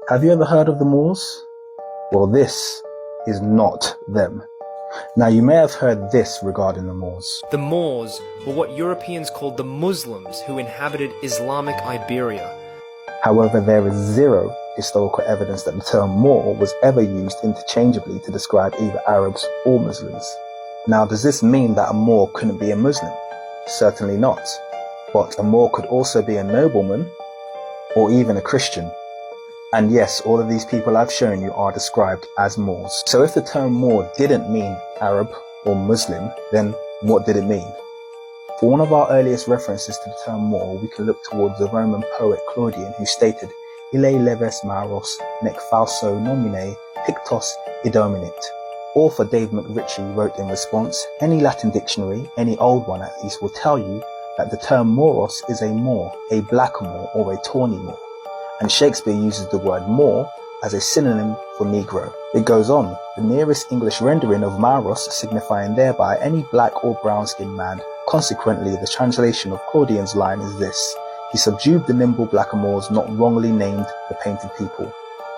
Have you ever heard of the Moors? Well, this is not them. Now, you may have heard this regarding the Moors. The Moors were what Europeans called the Muslims who inhabited Islamic Iberia. However, there is zero historical evidence that the term Moor was ever used interchangeably to describe either Arabs or Muslims. Now, does this mean that a Moor couldn't be a Muslim? Certainly not. But a Moor could also be a nobleman or even a Christian. And yes, all of these people I've shown you are described as Moors. So if the term Moor didn't mean Arab or Muslim, then what did it mean? For one of our earliest references to the term Moor, we can look towards the Roman poet Claudian, who stated, Ille leves Maros, nec falso nomine, pictos idominit. Author Dave McRitchie wrote in response, any Latin dictionary, any old one at least, will tell you that the term Moros is a Moor, a blackamoor, or a tawny Moor. And Shakespeare uses the word Moor as a synonym for Negro. It goes on, the nearest English rendering of Maros signifying thereby any black or brown-skinned man. Consequently, the translation of Claudian's line is this, he subdued the nimble blackamoors not wrongly named the painted people.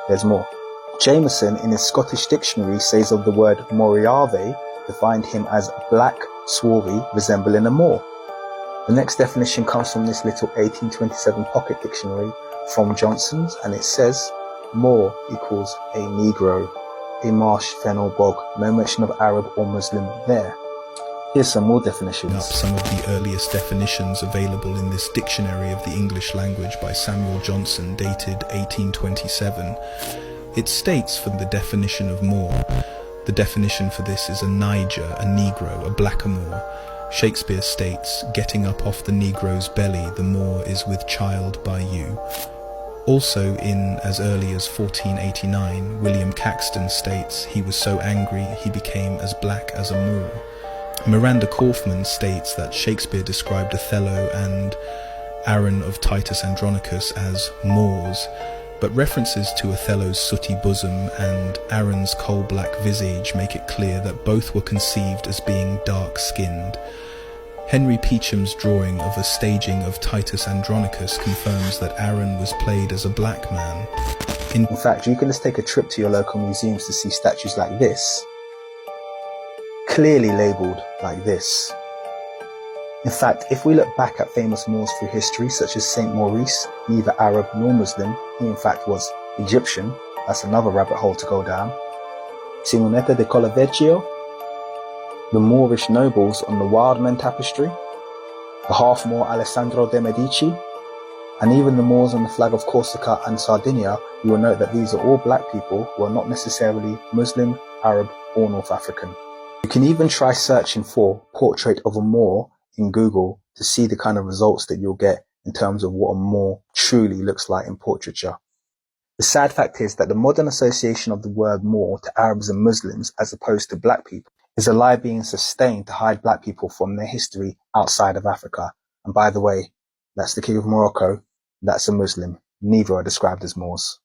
There's more. Jameson in his Scottish dictionary says of the word Moriave, defined him as black, swarthy, resembling a Moor. The next definition comes from this little 1827 pocket dictionary from Johnson's, and it says, Moor equals a Negro, a marsh, fen or bog, no mention of Arab or Muslim there. Here's some more definitions. Up some of the earliest definitions available in this Dictionary of the English Language by Samuel Johnson, dated 1827. It states for the definition of Moor, the definition for this is a Niger, a Negro, a blackamoor. Shakespeare states, getting up off the Negro's belly, the Moor is with child by you. Also in as early as 1489, William Caxton states, he was so angry he became as black as a Moor. Miranda Kaufmann states that Shakespeare described Othello and Aaron of Titus Andronicus as Moors, but references to Othello's sooty bosom and Aaron's coal-black visage make it clear that both were conceived as being dark-skinned. Henry Peacham's drawing of a staging of Titus Andronicus confirms that Aaron was played as a black man. In fact, you can just take a trip to your local museums to see statues like this, clearly labelled like this. In fact, if we look back at famous Moors through history, such as Saint Maurice, neither Arab nor Muslim, he in fact was Egyptian, that's another rabbit hole to go down. Simonetta de Collavecchio, the Moorish nobles on the Wildman tapestry, the half-Moor Alessandro de' Medici, and even the Moors on the flag of Corsica and Sardinia, you will note that these are all black people who are not necessarily Muslim, Arab, or North African. You can even try searching for portrait of a Moor in Google to see the kind of results that you'll get in terms of what a Moor truly looks like in portraiture. The sad fact is that the modern association of the word Moor to Arabs and Muslims as opposed to black people is a lie being sustained to hide black people from their history outside of Africa. And by the way, that's the King of Morocco, that's a Muslim. Neither are described as Moors.